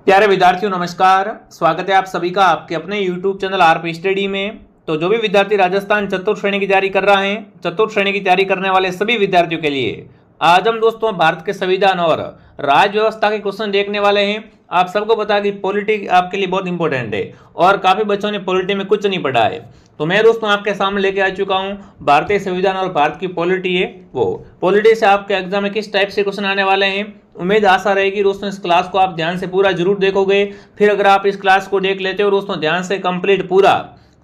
प्यारे विद्यार्थियों नमस्कार। स्वागत है आप सभी का आपके अपने YouTube चैनल आरपी स्टडी में। तो जो भी विद्यार्थी राजस्थान चतुर्थ श्रेणी की तैयारी कर रहा है, चतुर्थ श्रेणी की तैयारी करने वाले सभी विद्यार्थियों के लिए आज हम दोस्तों भारत के संविधान और राज्य व्यवस्था के क्वेश्चन देखने वाले हैं। आप सबको पता कि पॉलिटी आपके लिए बहुत इंपॉर्टेंट है और काफी बच्चों ने पॉलिटी में कुछ नहीं पढ़ा है। तो मैं दोस्तों आपके सामने लेके आ चुका हूं भारतीय संविधान और भारत की पॉलिटी है वो पॉलिटी से आपके एग्जाम में किस टाइप से क्वेश्चन आने वाले हैं। उम्मीद आशा रहेगी दोस्तों इस क्लास को आप ध्यान से पूरा जरूर देखोगे। फिर अगर आप इस क्लास को देख लेते हो दोस्तों ध्यान से कंप्लीट पूरा,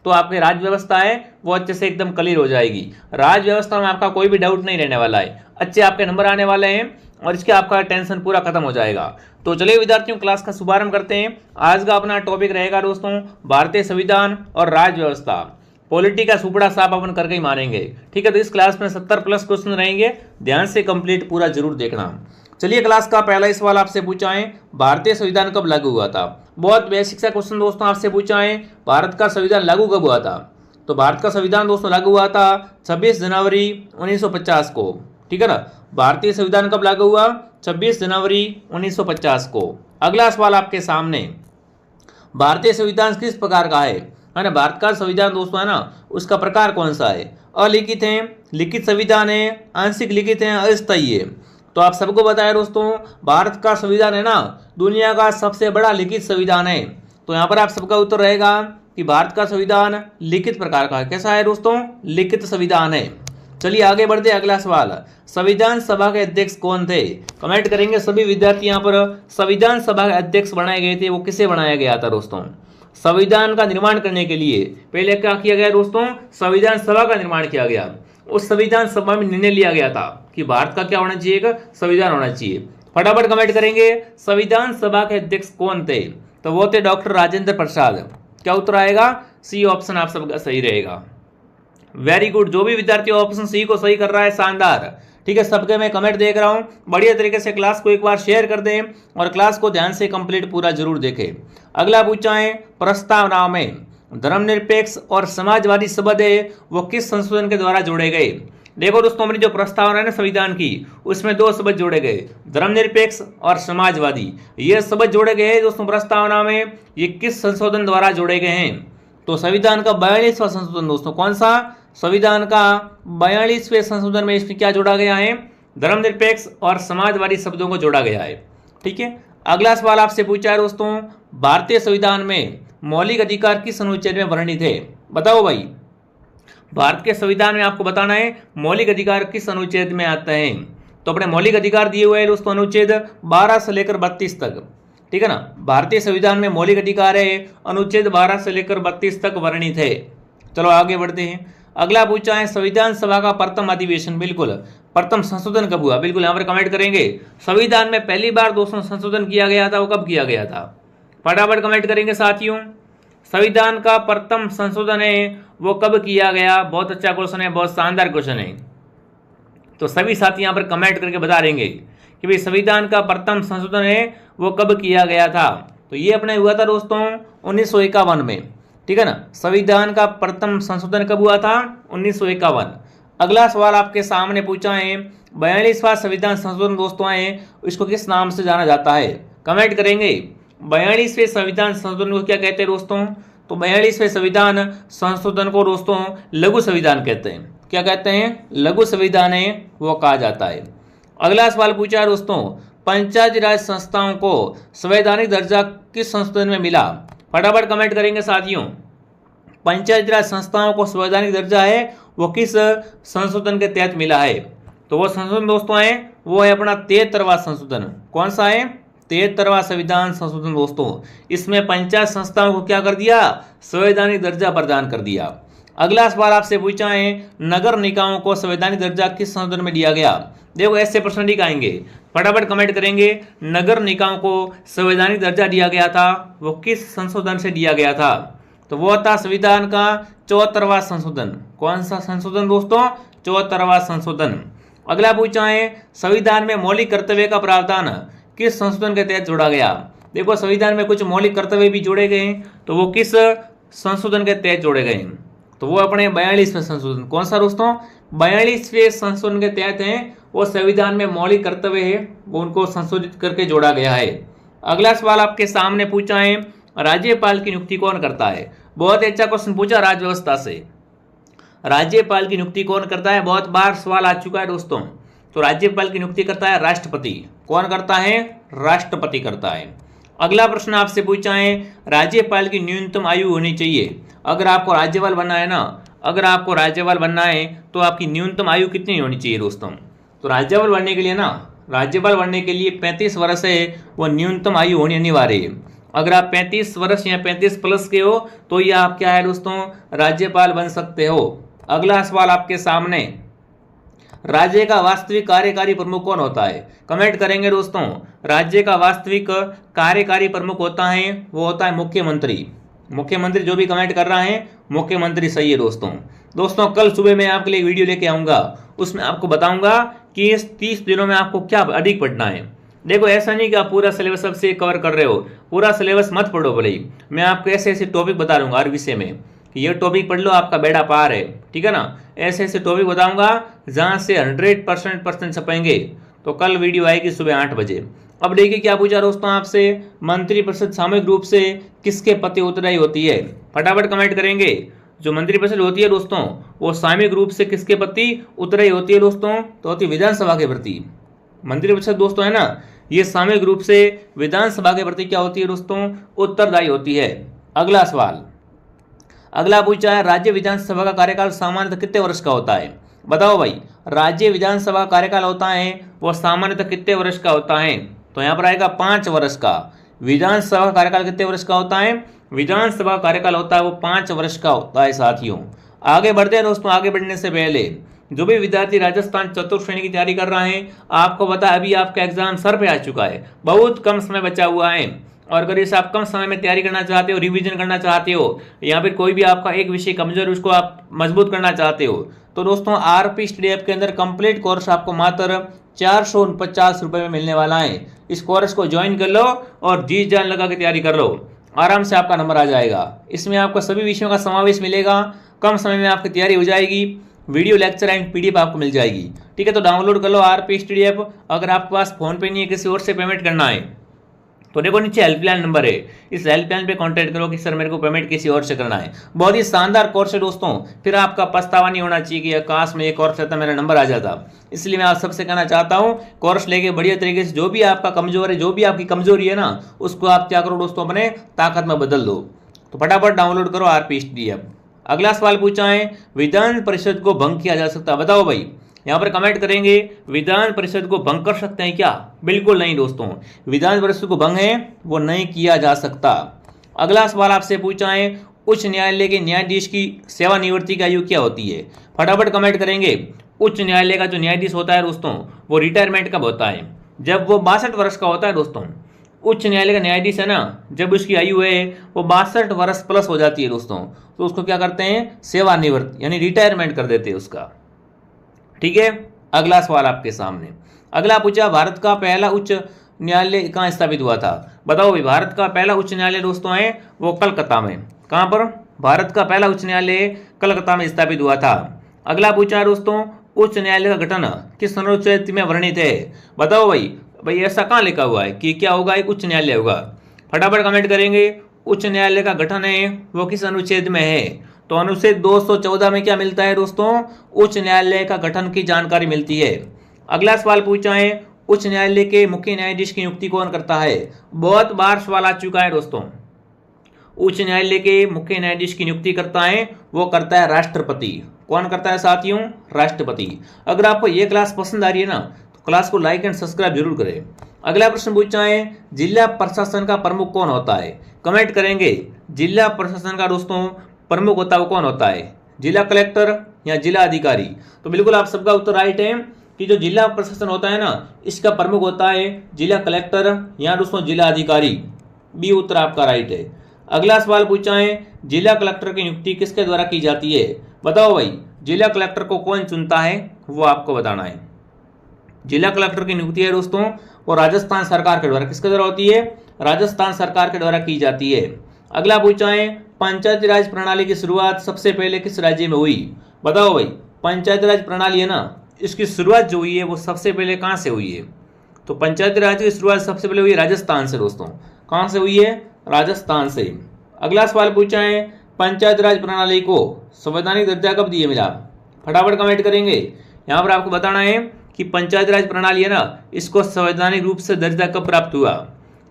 तो आपकी राज्य व्यवस्था है वो अच्छे से एकदम क्लियर हो जाएगी। राज्य व्यवस्था में आपका कोई भी डाउट नहीं रहने वाला है, अच्छे आपके नंबर आने वाले हैं और इसके आपका टेंशन पूरा खत्म हो जाएगा। तो चलिए विद्यार्थियों क्लास का शुभारंभ करते हैं। आज का अपना टॉपिक रहेगा दोस्तों भारतीय संविधान और राज्य व्यवस्था। पॉलिटी का सुपड़ा साफ अपन करके ही मारेंगे, ठीक है। तो इस क्लास में 70+ क्वेश्चन रहेंगे, ध्यान से कंप्लीट पूरा जरूर देखना। चलिए क्लास का पहला सवाल आपसे पूछा है, भारतीय संविधान कब लागू हुआ था। बहुत बेसिक सा क्वेश्चन दोस्तों आपसे पूछा है, भारत का संविधान लागू कब हुआ था। तो भारत का संविधान दोस्तों लागू हुआ था 26 जनवरी 1950 को, ठीक है ना। भारतीय संविधान कब लागू हुआ, 26 जनवरी 1950 को। अगला सवाल आपके सामने, भारतीय संविधान किस प्रकार का है ना। भारत का संविधान दोस्तों है ना, उसका प्रकार कौन सा है। अलिखित है, लिखित संविधान है, आंशिक लिखित है, अस्थायी है। तो आप सबको बताया दोस्तों भारत का संविधान है ना दुनिया का सबसे बड़ा लिखित संविधान है। तो यहाँ पर आप सबका उत्तर रहेगा कि भारत का संविधान लिखित प्रकार का है। कैसा है दोस्तों, लिखित संविधान है। चलिए आगे बढ़ते अगला सवाल, संविधान सभा के अध्यक्ष कौन थे। कमेंट करेंगे सभी विद्यार्थी। यहाँ पर संविधान सभा के अध्यक्ष बनाए गए थे, वो किसे बनाया गया था दोस्तों। संविधान का निर्माण करने के लिए पहले क्या किया गया दोस्तों, संविधान सभा का निर्माण किया गया। उस संविधान सभा में निर्णय लिया गया था कि भारत का क्या होना चाहिए, संविधान होना चाहिए। फटाफट कमेंट करेंगे संविधान सभा के अध्यक्ष कौन थे। तो वो थे डॉक्टर राजेंद्र प्रसाद। क्या उत्तर आएगा, सी ऑप्शन आप सबका सही रहेगा। वेरी गुड, जो भी विद्यार्थी ऑप्शन सी को सही कर रहा है शानदार, ठीक है। सबके मैं कमेंट देख रहा हूं, बढ़िया तरीके से क्लास को एक बार शेयर कर दें और क्लास को ध्यान से कंप्लीट पूरा जरूर देखें। अगला पूछा है, प्रस्तावना में धर्मनिरपेक्ष और समाजवादी शब्द है वो किस संशोधन के द्वारा जोड़े गए। देखो दोस्तों हमारी जो प्रस्तावना है ना संविधान की, उसमें दो शब्द जोड़े गए, धर्मनिरपेक्ष और समाजवादी। ये शब्द जोड़े गए हैं दोस्तों प्रस्तावना में। ये किस संशोधन द्वारा जोड़े गए हैं। तो संविधान का 42वां संशोधन दोस्तों, कौन सा, संविधान का 42वें संशोधन में इसमें क्या जोड़ा गया है, धर्मनिरपेक्ष और समाजवादी शब्दों को जोड़ा गया है, ठीक है। अगला सवाल आपसे पूछा है दोस्तों, भारतीय संविधान में मौलिक अधिकार किस अनुच्छेद में वर्णित है। बताओ भाई, भारत के संविधान में आपको बताना है मौलिक अधिकार किस अनुच्छेद में आता है। तो अपने मौलिक अधिकार दिए हुए हैं दोस्तों अनुच्छेद 12 से लेकर 32 तक, ठीक है ना। भारतीय संविधान में मौलिक अधिकार है अनुच्छेद 12 से लेकर 32 तक वर्णित है। चलो आगे बढ़ते हैं। अगला पूछा है, संविधान सभा का प्रथम अधिवेशन, बिल्कुल प्रथम संशोधन कब हुआ। बिल्कुल यहाँ पर कमेंट करेंगे संविधान में पहली बार दोस्तों संशोधन किया गया था, वो कब किया गया था। फटाफट कमेंट करेंगे साथियों, संविधान का प्रथम संशोधन है वो कब किया गया। बहुत अच्छा क्वेश्चन है, बहुत शानदार क्वेश्चन है। तो सभी साथी यहाँ पर कमेंट करके बता देंगे कि भाई संविधान का प्रथम संशोधन है वो कब किया गया था। तो ये अपने हुआ था दोस्तों 1951 में, ठीक है ना। संविधान का प्रथम संशोधन कब हुआ था, 1951। अगला सवाल आपके सामने पूछा है, 42वां संविधान संशोधन दोस्तों है इसको किस नाम से जाना जाता है। कमेंट करेंगे 42वें संविधान संशोधन को क्या कहते हैं दोस्तों। तो 42वें संविधान संशोधन को दोस्तों लघु संविधान कहते हैं। क्या कहते हैं, लघु संविधान है वो कहा जाता है। अगला सवाल पूछा है दोस्तों, पंचायती राज संस्थाओं को संवैधानिक दर्जा किस संशोधन में मिला। फटाफट कमेंट करेंगे साथियों, पंचायती राज संस्थाओं को संवैधानिक दर्जा है वो किस संशोधन के तहत मिला है। तो वो संशोधन दोस्तों है वो है अपना 73वां संशोधन। कौन सा है, 73वां संविधान संशोधन दोस्तों। इसमें पंचायत संस्थाओं को क्या कर दिया, संवैधानिक दर्जा प्रदान कर दिया। अगला सवाल आपसे पूछा है, नगर निकायों को संवैधानिक दर्जा किस संशोधन में दिया गया। देखो ऐसे प्रश्न ठीक आएंगे, फटाफट कमेंट करेंगे नगर निकायों को संवैधानिक दर्जा दिया गया था वो किस संशोधन से दिया गया था। तो वो था संविधान का 74वां संशोधन। कौन सा संशोधन दोस्तों, 74वां संशोधन। अगला पूछा है, संविधान में मौलिक कर्तव्य का प्रावधान किस संशोधन के तहत जोड़ा गया। देखो संविधान में कुछ मौलिक कर्तव्य भी जोड़े गए हैं, तो वो किस संशोधन के तहत जोड़े गए हैं। तो वो अपने 42वें संशोधन। कौन सा दोस्तों, 42वें संशोधन के तहत हैं वो संविधान में मौलिक कर्तव्य है वो उनको संशोधित करके जोड़ा गया है। अगला सवाल आपके सामने पूछा है, राज्यपाल की नियुक्ति कौन करता है। बहुत ही अच्छा क्वेश्चन पूछा राजव्यवस्था से। राज्यपाल की नियुक्ति कौन करता है, बहुत बार सवाल आ चुका है दोस्तों। तो राज्यपाल की नियुक्ति करता है राष्ट्रपति। कौन करता है, राष्ट्रपति करता है। अगला प्रश्न आपसे पूछा है, राज्यपाल की न्यूनतम आयु होनी चाहिए। अगर आपको राज्यपाल बनना है ना, अगर आपको राज्यपाल बनना है तो आपकी न्यूनतम आयु कितनी होनी चाहिए दोस्तों। तो राज्यपाल बनने के लिए ना, राज्यपाल बनने के लिए 35 वर्ष है वो न्यूनतम आयु होनी अनिवार्य है। अगर आप 35 वर्ष या 35 प्लस के हो तो ये आप क्या है दोस्तों, राज्यपाल बन सकते हो। अगला सवाल आपके सामने, राज्य का वास्तविक कार्यकारी प्रमुख कौन होता है। कमेंट करेंगे दोस्तों। राज्य का वास्तविक कार्यकारी प्रमुख होता है वो होता है मुख्यमंत्री। मुख्यमंत्री जो भी कमेंट कर रहा है मुख्यमंत्री सही है दोस्तों। दोस्तों कल सुबह मैं आपके लिए वीडियो लेके आऊंगा, उसमें आपको बताऊंगा कि इस 30 दिनों में आपको क्या अधिक पढ़ना है। देखो ऐसा नहीं कि आप पूरा सिलेबस सबसे कवर कर रहे हो, पूरा सिलेबस मत पढ़ो भले ही, मैं आपको ऐसे ऐसे टॉपिक बता दूंगा हर विषय में कि ये टॉपिक पढ़ लो आपका बेड़ा पार है, ठीक है ना। ऐसे ऐसे टॉपिक बताऊंगा जहां से 100% छपेंगे। तो कल वीडियो आएगी सुबह 8 बजे। अब देखिए क्या पूछा दोस्तों आपसे, मंत्रिपरिषद सामूहिक रूप से किसके प्रति उत्तरदायी होती है। फटाफट कमेंट करेंगे। जो मंत्रिपरिषद होती है दोस्तों वो सामूहिक रूप से किसके प्रति उत्तरदायी होती है दोस्तों, तो होती है विधानसभा के प्रति। मंत्रिपरिषद दोस्तों है ना, ये सामूहिक रूप से विधानसभा के प्रति क्या होती है दोस्तों, उत्तरदायी होती है। अगला सवाल, अगला पूछा है, राज्य विधानसभा का कार्यकाल सामान्यतः कितने वर्ष का होता है। बताओ भाई, राज्य विधानसभा कार्यकाल होता है वो सामान्यतः कितने वर्ष का होता है। तो यहाँ पर आएगा 5 वर्ष का। विधानसभा कार्यकाल कितने वर्ष का होता है, विधानसभा कार्यकाल होता है वो 5 वर्ष का होता है साथियों। आगे बढ़ते हैं दोस्तों। आगे बढ़ने से पहले जो भी विद्यार्थी राजस्थान चतुर्थ श्रेणी की तैयारी कर रहे हैं, आपको पता है अभी आपका एग्जाम सर पे आ चुका है, बहुत कम समय बचा हुआ है। और अगर इस आप कम समय में तैयारी करना चाहते हो, रिवीजन करना चाहते हो, या फिर कोई भी आपका एक विषय कमजोर उसको आप मजबूत करना चाहते हो, तो दोस्तों आरपी स्टडी ऐप के अंदर कंप्लीट कोर्स आपको मात्र 449 रुपए में मिलने वाला है। इस कोर्स को ज्वाइन कर लो और जी जान लगा के तैयारी कर लो, आराम से आपका नंबर आ जाएगा। इसमें आपको सभी विषयों का समावेश मिलेगा, कम समय में आपकी तैयारी हो जाएगी, वीडियो लेक्चर एंड पीडीएफ आपको मिल जाएगी, ठीक है। तो डाउनलोड कर लो आरपी स्टडी ऐप। अगर आपके पास फोन पे नहीं है, किसी और से पेमेंट करना है, तो देखो नीचे हेल्पलाइन नंबर है, इस हेल्पलाइन पे कांटेक्ट करो कि सर मेरे को पेमेंट किसी और से करना है। बहुत ही शानदार कोर्स है दोस्तों, फिर आपका पछतावा नहीं होना चाहिए कि काश में एक कोर्स रहता मेरा नंबर आ जाता। इसलिए मैं आप सबसे कहना चाहता हूँ, कोर्स लेके बढ़िया तरीके से जो भी आपका कमजोर है, जो भी आपकी कमजोरी है ना, उसको आप क्या करो दोस्तों, अपने ताकत में बदल दो। तो फटाफट डाउनलोड करो आरपी स्टडी ऐप। अगला सवाल पूछा है, विधान परिषद को भंग किया जा सकता है। बताओ भाई, यहाँ पर कमेंट करेंगे, विधान परिषद को भंग कर सकते हैं क्या। बिल्कुल नहीं दोस्तों, विधान परिषद को भंग है वो नहीं किया जा सकता। अगला सवाल आपसे पूछा है, उच्च न्यायालय के न्यायाधीश की सेवानिवृत्ति की आयु क्या होती है। फटाफट कमेंट करेंगे। उच्च न्यायालय का जो न्यायाधीश होता है दोस्तों वो रिटायरमेंट कब होता है, जब वो 62 वर्ष का होता है दोस्तों। उच्च न्यायालय का न्यायाधीश है ना, जब उसकी आयु है वो 62 वर्ष प्लस हो जाती है दोस्तों, तो उसको क्या करते हैं, सेवानिवृत्ति यानी रिटायरमेंट कर देते हैं उसका, ठीक है। अगला सवाल आपके सामने, अगला पूछा, भारत का पहला उच्च न्यायालय कहाँ स्थापित हुआ था। बताओ भाई, भारत का पहला उच्च न्यायालय दोस्तों है वो कलकत्ता में। कहाँ पर, भारत का पहला उच्च न्यायालय कलकत्ता में स्थापित हुआ था। अगला पूछा दोस्तों, उच्च न्यायालय का गठन किस अनुच्छेद में वर्णित है। बताओ भाई ऐसा कहाँ लिखा हुआ है कि क्या होगा, एक उच्च न्यायालय होगा। फटाफट कमेंट करेंगे। उच्च न्यायालय का गठन है वो किस अनुच्छेद में है, तो अनुच्छेद 214 में क्या मिलता है दोस्तों, उच्च न्यायालय का गठन की जानकारी मिलती है। अगला सवाल पूछा है, उच्च न्यायालय के मुख्य न्यायाधीश की नियुक्ति कौन करता है। बहुत बार सवाल आ चुका है दोस्तों। उच्च न्यायालय के मुख्य न्यायाधीश की नियुक्ति करता है वो करता है राष्ट्रपति। कौन करता है साथियों, राष्ट्रपति। अगर आपको ये क्लास पसंद आ रही है ना, तो क्लास को लाइक एंड सब्सक्राइब जरूर करें। अगला प्रश्न पूछा है, जिला प्रशासन का प्रमुख कौन होता है। कमेंट करेंगे। जिला प्रशासन का दोस्तों प्रमुख होता है वो कौन होता है, जिला कलेक्टर या जिला अधिकारी। तो बिल्कुल आप सबका उत्तर राइट है कि जो जिला प्रशासन होता है ना, इसका प्रमुख होता है जिला कलेक्टर या दोस्तों जिला अधिकारी। बी उत्तर आपका राइट है। अगला सवाल पूछा है, जिला कलेक्टर की नियुक्ति किसके द्वारा की जाती है। बताओ भाई, जिला कलेक्टर को कौन चुनता है वो आपको बताना है। जिला कलेक्टर की नियुक्ति है दोस्तों वो राजस्थान सरकार के द्वारा, किसके द्वारा होती है, राजस्थान सरकार के द्वारा की जाती है। अगला पूछा है, पंचायती राज प्रणाली की शुरुआत सबसे पहले किस राज्य में हुई। बताओ भाई, पंचायती राज प्रणाली है ना, इसकी शुरुआत जो हुई है वो सबसे पहले कहाँ से हुई है, तो पंचायती राज की शुरुआत सबसे पहले हुई है राजस्थान से दोस्तों। कहां से हुई है? राजस्थान से। अगला सवाल पूछा है, पंचायत राज प्रणाली को संवैधानिक दर्जा कब दिए मिला? फटाफट कमेंट करेंगे। यहां पर आपको बताना है कि पंचायत राज प्रणाली है ना, इसको संवैधानिक रूप से दर्जा कब प्राप्त हुआ?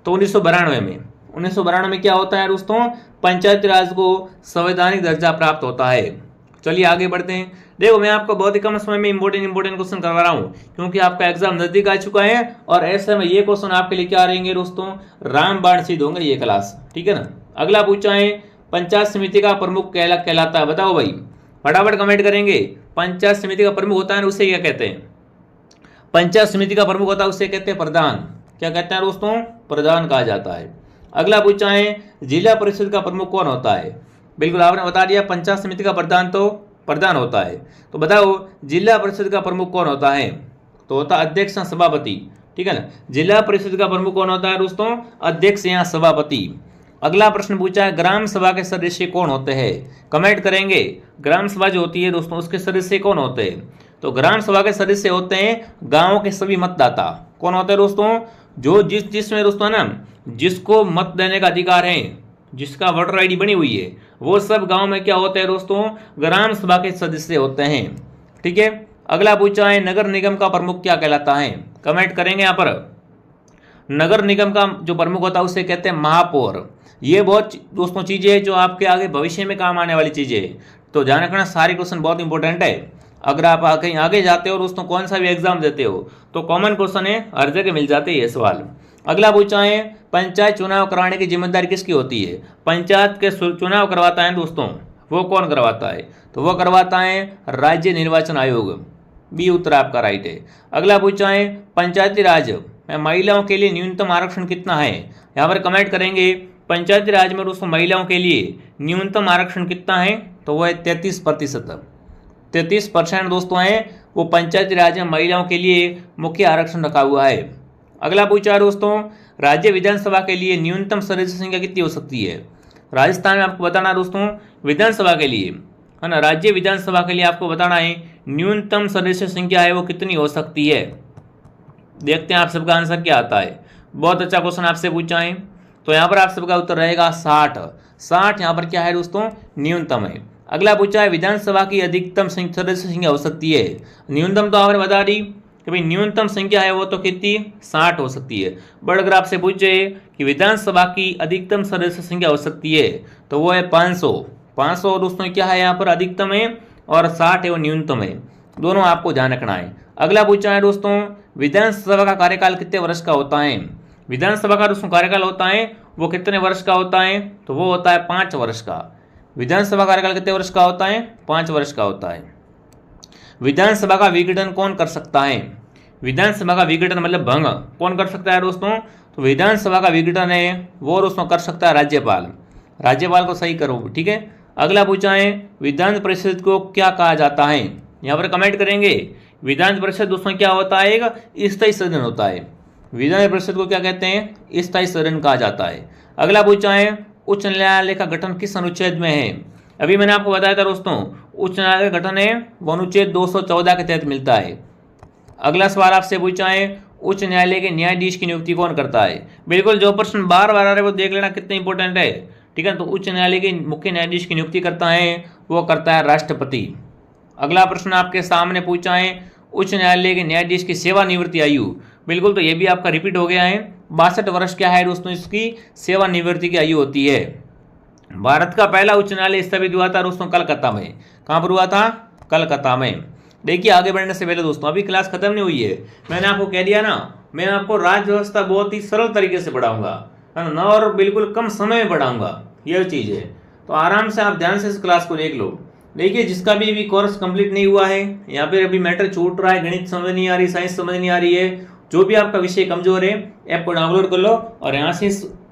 तो 1992 में। 1992 में क्या होता है दोस्तों? पंचायती राज को संवैधानिक दर्जा प्राप्त होता है। चलिए आगे बढ़ते हैं। देखो मैं आपको बहुत ही कम समय में इंपॉर्टेंट क्वेश्चन करवा रहा हूं, क्योंकि आपका एग्जाम नजदीक आ चुका है और ऐसे में ये क्वेश्चन आपके लिए क्या रहेंगे दोस्तों? रामबाण सिद्ध होंगे ये क्लास, ठीक है ना। अगला पूछा है, पंचायत समिति का प्रमुख कहलाता है, बताओ भाई, फटाफट कमेंट करेंगे। पंचायत समिति का प्रमुख होता है उसे क्या कहते हैं? पंचायत समिति का प्रमुख होता है उसे कहते हैं प्रधान। क्या कहते हैं दोस्तों? प्रधान कहा जाता है। अगला पूछा है, जिला परिषद का प्रमुख कौन होता है? बिल्कुल आपने बता दिया, पंचायत समिति का प्रधान तो प्रधान होता है। तो बताओ जिला परिषद का प्रमुख कौन होता है? तो होता है अध्यक्ष या सभापति, ठीक है ना। जिला परिषद का प्रमुख कौन होता है दोस्तों? अध्यक्ष या सभापति। अगला प्रश्न पूछा है, ग्राम सभा के सदस्य कौन होते हैं? कमेंट करेंगे। ग्राम सभा जो होती है दोस्तों, उसके सदस्य कौन होते हैं? तो ग्राम सभा के सदस्य होते हैं गांव के सभी मतदाता। कौन होते हैं दोस्तों? जो जिसमें दोस्तों ना, जिसको मत देने का अधिकार है, जिसका वोटर आईडी बनी हुई है, वो सब गांव में क्या होते हैं दोस्तों? ग्राम सभा के सदस्य होते हैं, ठीक है। अगला पूछा है, नगर निगम का प्रमुख क्या कहलाता है? कमेंट करेंगे यहाँ पर। नगर निगम का जो प्रमुख होता है उसे कहते हैं महापौर। ये बहुत दोस्तों चीजें हैं जो आपके आगे भविष्य में काम आने वाली चीजें है, तो ध्यान रखना, सारे क्वेश्चन बहुत इंपॉर्टेंट है। अगर आप कहीं आगे जाते हो दोस्तों, कौन सा भी एग्जाम देते हो, तो कॉमन क्वेश्चन है, हर जगह मिल जाते हैं ये सवाल। अगला पूछा है, पंचायत चुनाव कराने की जिम्मेदारी किसकी होती है? पंचायत के चुनाव करवाता है दोस्तों, वो कौन करवाता है? तो वो करवाता है राज्य निर्वाचन आयोग। बी उत्तर आपका राइट है। अगला पूछा है, पंचायती राज में महिलाओं के लिए न्यूनतम आरक्षण कितना है? यहाँ पर कमेंट करेंगे। पंचायती राज में दोस्तों महिलाओं के लिए न्यूनतम आरक्षण कितना है? तो वो है 33%। 33% दोस्तों है वो पंचायती राज में महिलाओं के लिए मुख्य आरक्षण रखा हुआ है। अगला पूछा दोस्तों, राज्य विधानसभा के लिए न्यूनतम सदस्य संख्या कितनी हो सकती है? राजस्थान में आपको बताना दोस्तों, विधानसभा के लिए है ना, राज्य विधानसभा के लिए आपको बताना है न्यूनतम सदस्य संख्या है वो कितनी हो सकती है। देखते हैं आप सबका आंसर क्या आता है। बहुत अच्छा क्वेश्चन आपसे पूछा है, तो यहाँ पर आप सबका उत्तर रहेगा 60 यहाँ पर क्या है दोस्तों? न्यूनतम है। अगला पूछा है, विधानसभा की अधिकतम सदस्य संख्या हो सकती है? न्यूनतम तो आपने बता दी कि भाई न्यूनतम संख्या है वो तो कितनी? 60 हो सकती है। बट अगर आपसे पूछे कि विधानसभा की अधिकतम सदस्य संख्या हो सकती है, तो वो है 500 दोस्तों क्या है यहाँ पर? अधिकतम है, और 60 है वो न्यूनतम है। दोनों आपको ध्यान रखना है। अगला पूछा है दोस्तों, विधानसभा का कार्यकाल कितने वर्ष का होता है? विधानसभा का दोस्तों कार्यकाल होता है वो कितने वर्ष का होता है? तो वो होता है 5 वर्ष का। विधानसभा कार्यकाल कितने वर्ष का होता है? 5 वर्ष का होता है। विधानसभा का विघटन कौन कर सकता है? विधानसभा का विघटन मतलब भंग कौन कर सकता है दोस्तों? तो विधानसभा का विघटन है वो दोस्तों कर सकता है राज्यपाल। राज्यपाल को सही करो, ठीक है। अगला पूछा है, विधान परिषद को क्या कहा जाता है? यहाँ पर कमेंट करेंगे। विधान परिषद दोस्तों क्या होता है? एक स्थायी सदन होता है। विधान परिषद को क्या कहते हैं? स्थायी सदन कहा जाता है। अगला पूछा है, उच्च न्यायालय का गठन किस अनुच्छेद में है? अभी मैंने आपको बताया था दोस्तों, उच्च न्यायालय का गठन है वो अनुच्छेद 214 के तहत मिलता है। अगला सवाल आपसे पूछा है, उच्च न्यायालय के न्यायाधीश की नियुक्ति कौन करता है? बिल्कुल, जो प्रश्न बार बार आ रहा है वो देख लेना कितने इंपॉर्टेंट है, ठीक है। तो उच्च न्यायालय के मुख्य न्यायाधीश की नियुक्ति करता है वो करता है राष्ट्रपति। अगला प्रश्न आपके सामने पूछा है, उच्च न्यायालय के न्यायाधीश की सेवानिवृत्ति आयु। बिल्कुल, तो ये भी आपका रिपीट हो गया है। 62 वर्ष क्या है दोस्तों? इसकी सेवानिवृत्ति की आयु होती है। भारत का पहला उच्च न्यायालय स्थापित हुआ था दोस्तों कलकत्ता में। कहाँ पर हुआ था? कलकत्ता में। देखिए आगे बढ़ने से पहले दोस्तों, अभी क्लास खत्म नहीं हुई है। मैंने आपको कह दिया ना, मैं आपको राज्य व्यवस्था बहुत ही सरल तरीके से पढ़ाऊंगा, है ना, और बिल्कुल कम समय में पढ़ाऊंगा, यह चीज है। तो आराम से आप ध्यान से इस क्लास को देख लो। देखिए, जिसका भी अभी कोर्स कंप्लीट नहीं हुआ है, यहाँ पे अभी मैटर छूट रहा है, गणित समझ नहीं आ रही, साइंस समझ नहीं आ रही है, जो भी आपका विषय कमजोर है, ऐप को डाउनलोड कर लो और यहाँ से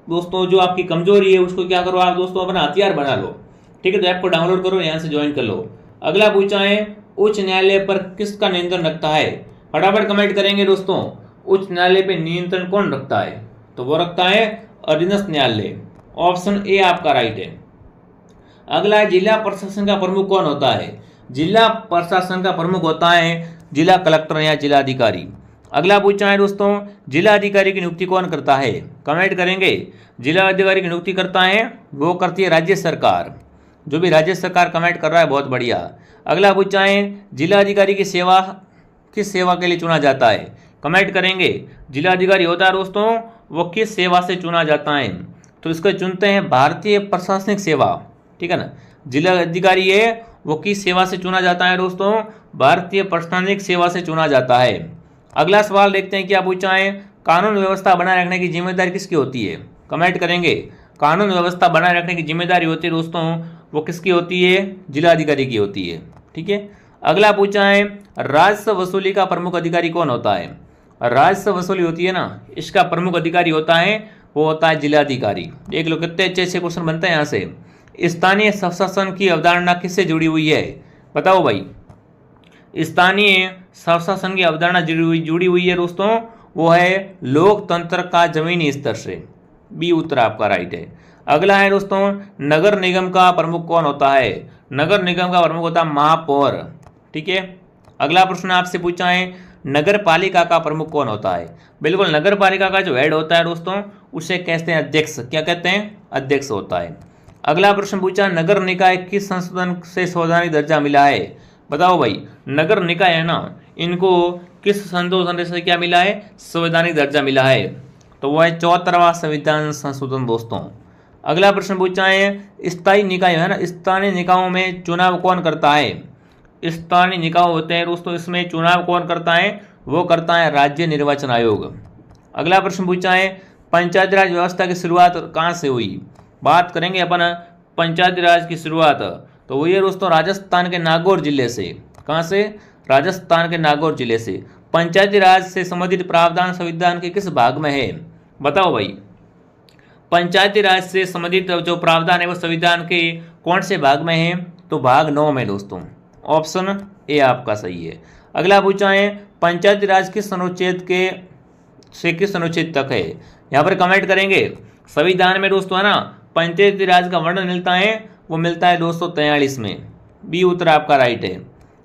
दोस्तों जो आपकी कमजोरी है उसको क्या करो आप दोस्तों अपना हथियार बना लो, ठीक है। तो ऐप को डाउनलोड करो, यहाँ से ज्वाइन कर लो। अगला पूछा है, उच्च न्यायालय पर किसका नियंत्रण रखता है? फटाफट कमेंट करेंगे दोस्तों, उच्च न्यायालय पे नियंत्रण कौन रखता है? तो वो रखता है अधीनस्थ न्यायालय। ऑप्शन ए आपका राइट है। अगला है, जिला प्रशासन का प्रमुख कौन होता है? जिला प्रशासन का प्रमुख होता है जिला कलेक्टर या जिला अधिकारी। अगला पूछा है दोस्तों, जिला अधिकारी की नियुक्ति कौन करता है? कमेंट करेंगे। जिला अधिकारी की नियुक्ति करता है वो करती है राज्य सरकार। जो भी राज्य सरकार कमेंट कर रहा है बहुत बढ़िया। अगला पूछा है, जिला अधिकारी की सेवा किस सेवा के लिए चुना जाता है? कमेंट करेंगे। जिला अधिकारी होता है दोस्तों वो किस सेवा से चुना जाता है? तो इसको चुनते हैं भारतीय प्रशासनिक सेवा, ठीक है ना। जिला अधिकारी है वो किस सेवा से चुना जाता है दोस्तों? भारतीय प्रशासनिक सेवा से चुना जाता है। अगला सवाल देखते हैं क्या पूछा है, कानून व्यवस्था बनाए रखने की जिम्मेदारी किसकी होती है? कमेंट करेंगे। कानून व्यवस्था बनाए रखने की जिम्मेदारी होती है दोस्तों वो किसकी होती है? जिलाधिकारी की होती है, ठीक है। अगला पूछा है, राजस्व वसूली का प्रमुख अधिकारी कौन होता है? राजस्व वसूली होती है ना, इसका प्रमुख अधिकारी होता है वो होता है जिलाधिकारी। देख लो कितने अच्छे अच्छे क्वेश्चन बनते हैं यहाँ से। स्थानीय स्वशासन की अवधारणा किससे जुड़ी हुई है? बताओ भाई। स्थानीय स्वशासन की अवधारणा जुड़ी हुई है दोस्तों, वो है लोकतंत्र का जमीनी स्तर से। बी उत्तर आपका राइट है। अगला है दोस्तों, नगर निगम का प्रमुख कौन होता है? नगर निगम का प्रमुख होता है महापौर, ठीक है। अगला प्रश्न आपसे पूछा है, नगर पालिका का प्रमुख कौन होता है? बिल्कुल, नगर पालिका का जो हेड होता है दोस्तों उसे कहते हैं अध्यक्ष। क्या कहते हैं? अध्यक्ष होता है। अगला प्रश्न पूछा, नगर निकाय किस संशोधन से संवैधानिक दर्जा मिला है? बताओ भाई। नगर निकाय है ना, इनको किस संशोधन से क्या मिला है? संवैधानिक दर्जा मिला है। तो वह है 74वां संविधान संशोधन दोस्तों। अगला प्रश्न पूछा है, स्थायी निकाय है ना, स्थानीय निकायों में चुनाव कौन करता है? स्थानीय निकाय होते हैं दोस्तों, इसमें चुनाव कौन करता है? वो करता है राज्य निर्वाचन आयोग। अगला प्रश्न पूछा है, पंचायती राज व्यवस्था की शुरुआत कहाँ से हुई? बात करेंगे अपन पंचायती राज की शुरुआत, तो वही है दोस्तों राजस्थान के नागौर जिले से। कहाँ से? राजस्थान के नागौर जिले से। पंचायती राज से संबंधित प्रावधान संविधान के किस भाग में है? बताओ भाई। पंचायती राज से संबंधित जो प्रावधान है वो संविधान के कौन से भाग में है? तो भाग 9 में दोस्तों। ऑप्शन ए आपका सही है। अगला पूछा है, पंचायती राज किस अनुच्छेद के से किस अनुच्छेद तक है? यहाँ पर कमेंट करेंगे। संविधान में दोस्तों है ना पंचायती राज का वर्णन मिलता है, वो मिलता है 243 में। बी उत्तर आपका राइट है।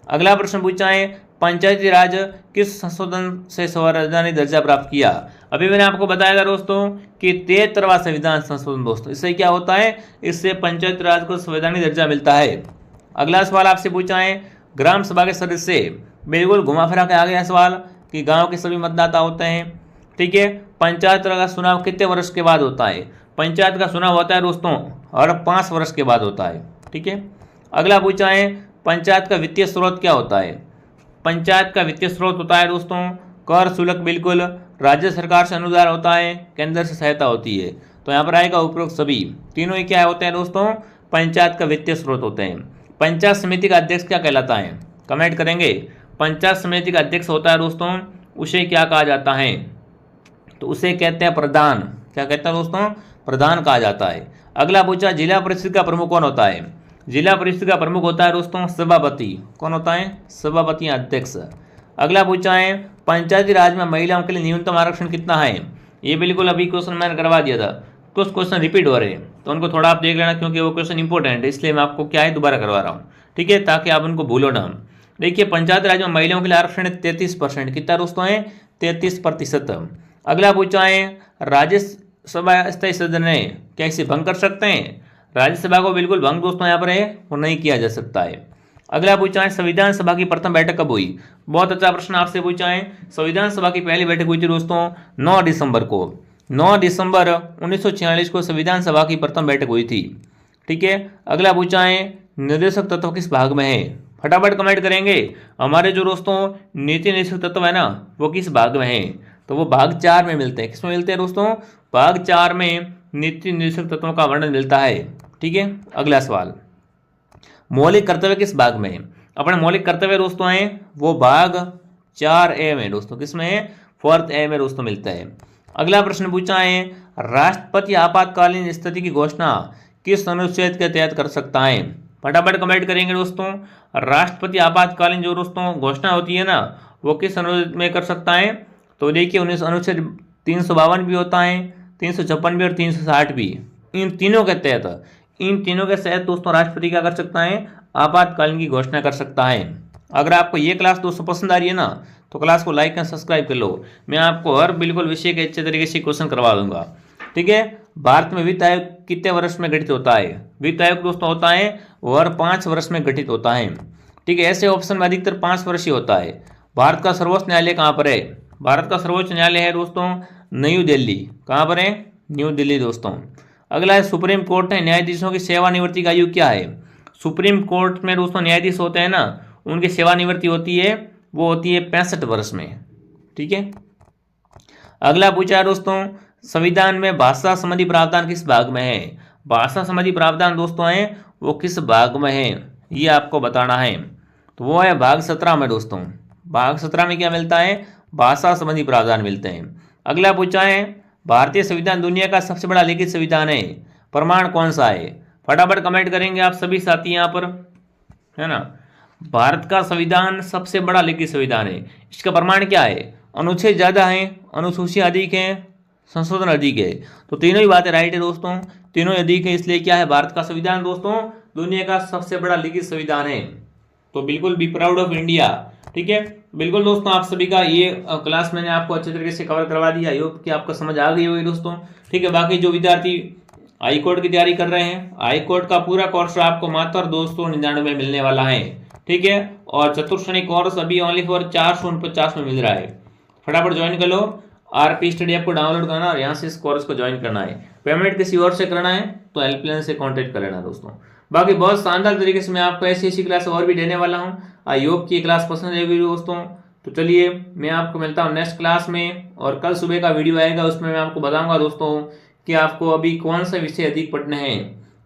अगला प्रश्न पूछा है, पंचायती राज किस संशोधन से संवैधानिक दर्जा प्राप्त किया? अभी मैंने आपको बताया था दोस्तों कि 73वां संविधान संशोधन दोस्तों। इससे क्या होता है? इससे पंचायती राज को संवैधानिक दर्जा मिलता है। अगला सवाल आपसे पूछा है, ग्राम सभा के सदस्य, बिल्कुल घुमा फिरा के आ गया सवाल कि गांव के सभी मतदाता होते हैं, ठीक है। पंचायत का चुनाव कितने वर्ष के बाद होता है? पंचायत का चुनाव होता है दोस्तों हर 5 वर्ष के बाद होता है, ठीक है। अगला पूछा है, पंचायत का वित्तीय स्रोत क्या होता है? पंचायत का वित्तीय स्रोत होता है दोस्तों कर शुल्क, बिल्कुल राज्य सरकार से अनुदान होता है, केंद्र से सहायता होती है। तो यहाँ पर आएगा उपरोक्त सभी। तीनों ही क्या होते हैं दोस्तों? पंचायत का वित्तीय स्रोत होते हैं। पंचायत समिति का अध्यक्ष क्या कहलाता है? कमेंट करेंगे। पंचायत समिति का अध्यक्ष होता है दोस्तों, उसे क्या कहा जाता है? तो उसे कहते हैं प्रधान। क्या कहते हैं दोस्तों? प्रधान कहा जाता है। अगला पूछा, जिला परिषद का प्रमुख कौन होता है? जिला परिषद का प्रमुख होता है दोस्तों सभापति। कौन होता है? सभापति अध्यक्ष। अगला पूछा है, पंचायती राज में महिलाओं के लिए न्यूनतम आरक्षण कितना है? ये बिल्कुल अभी क्वेश्चन मैंने करवा दिया था, कुछ क्वेश्चन रिपीट हो रहे हैं तो उनको थोड़ा आप देख लेना, क्योंकि वो क्वेश्चन इंपॉर्टेंट है, इसलिए मैं आपको क्या है दोबारा करवा रहा हूँ, ठीक है, ताकि आप उनको भूलो ना। देखिए, पंचायत राज में महिलाओं के लिए आरक्षण 33%। कितना दोस्तों है? 33%। अगला पूछा है, राज्यसभा स्थायी सदन ने क्या इसे भंग कर सकते हैं? राज्यसभा को बिल्कुल भंग दोस्तों यहाँ पर है वो नहीं किया जा सकता है। अगला पूछा है, संविधान सभा की प्रथम बैठक कब हुई? बहुत अच्छा प्रश्न आपसे पूछा है। संविधान सभा की पहली बैठक हुई थी दोस्तों 9 दिसंबर को। 9 दिसंबर 1946 को संविधान सभा की प्रथम बैठक हुई थी, ठीक है। अगला पूछा है, निर्देशक तत्व किस भाग में है? फटाफट कमेंट करेंगे। हमारे जो दोस्तों नीति निर्देशक तत्व है ना वो किस भाग में है? तो वो भाग 4 में मिलते हैं। किसमें मिलते हैं दोस्तों? भाग 4 में नीति निर्देशक तत्वों का वर्णन मिलता है, ठीक है। अगला सवाल, मौलिक कर्तव्य किस भाग में है? अपने मौलिक कर्तव्य दोस्तों हैं वो भाग 4A में दोस्तों। किसमें है? 4th A में दोस्तों मिलता है। अगला प्रश्न पूछा है, राष्ट्रपति आपातकालीन स्थिति की घोषणा किस अनुच्छेद के तहत कर सकता है? फटाफट कमेंट करेंगे दोस्तों। राष्ट्रपति आपातकालीन जो दोस्तों घोषणा होती है ना वो किस अनुच्छेद में कर सकता है? तो देखिए, अनुच्छेद 352 भी होता है, 356 भी और 360 भी। इन तीनों के तहत दोस्तों राष्ट्रपति क्या कर सकता है? आपातकालीन की घोषणा कर सकता है। अगर आपको ये क्लास दोस्तों पसंद आ रही है ना तो क्लास को लाइक एंड सब्सक्राइब कर लो। मैं आपको हर बिल्कुल विषय के अच्छे तरीके से क्वेश्चन करवा दूंगा। ठीक है। भारत में वित्त आयोग कितने वर्ष में गठित होता है? वित्त आयोग दोस्तों होता है वो हर 5 वर्ष में गठित होता है। ठीक है। ऐसे ऑप्शन में अधिकतर 5 वर्ष ही होता है। भारत का सर्वोच्च न्यायालय कहाँ पर है? भारत का सर्वोच्च न्यायालय है दोस्तों न्यू दिल्ली। कहाँ पर है? न्यू दिल्ली दोस्तों। अगला है सुप्रीम कोर्ट है, न्यायाधीशों की सेवानिवृत्ति का आयु क्या है? सुप्रीम कोर्ट में दोस्तों न्यायाधीश होते हैं ना, उनकी सेवानिवृत्ति होती है वो होती है 65 वर्ष में। ठीक है। अगला पूछा है दोस्तों संविधान में भाषा संबंधी प्रावधान किस भाग में है? भाषा संबंधी प्रावधान दोस्तों है वो किस भाग में है ये आपको बताना है। तो वो है भाग 17 में दोस्तों। भाग 17 में क्या मिलता है? भाषा संबंधी प्रावधान मिलते हैं। अगला पूछा है भारतीय संविधान दुनिया का सबसे बड़ा लिखित संविधान है, प्रमाण कौन सा है? फटाफट कमेंट करेंगे आप सभी साथी यहाँ पर, है ना। भारत का संविधान सबसे बड़ा लिखित संविधान है, इसका प्रमाण क्या है? अनुच्छेद ज़्यादा है, अनुसूचियाँ अधिक है, संशोधन अधिक है। तो तीनों ही बातें राइट है दोस्तों, तीनों ही अधिक है, इसलिए क्या है भारत का संविधान दोस्तों दुनिया का सबसे बड़ा लिखित संविधान है। तो बिल्कुल बी प्राउड ऑफ इंडिया। ठीक है। बिल्कुल दोस्तों आप सभी का ये क्लास मैंने आपको अच्छे तरीके से कवर करवा दिया। आई होप कि आपको समझ आ गई होगी दोस्तों। ठीक है। बाकी जो विद्यार्थी हाई कोर्ट की तैयारी कर रहे हैं, हाई कोर्ट का पूरा कोर्स आपको मात्र 299 में मिलने वाला है। ठीक है। और चतुर्श्रेणी कोर्स अभी ओनली फॉर 449 में मिल रहा है। फटाफट ज्वाइन कर लो। आरपी स्टडी ऐप को डाउनलोड करना और यहाँ से इस कोर्स को ज्वाइन करना है। पेमेंट किसी और से करना है तो हेल्पलाइन से कॉन्टेक्ट कर लेना दोस्तों। बाकी बहुत शानदार तरीके से मैं आपको ऐसी क्लास और भी देने वाला हूँ। आई होप की क्लास पसंद आएगी दोस्तों। तो चलिए मैं आपको मिलता हूँ नेक्स्ट क्लास में, और कल सुबह का वीडियो आएगा उसमें मैं आपको बताऊंगा दोस्तों कि आपको अभी कौन सा विषय अधिक पढ़ना है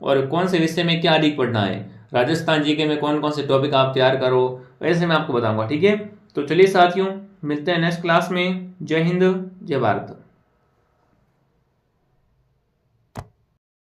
और कौन से विषय में क्या अधिक पढ़ना है। राजस्थान जीके में कौन कौन से टॉपिक आप तैयार करो वैसे मैं आपको बताऊंगा। ठीक है। तो चलिए साथियों मिलते हैं नेक्स्ट क्लास में। जय हिंद, जय भारत।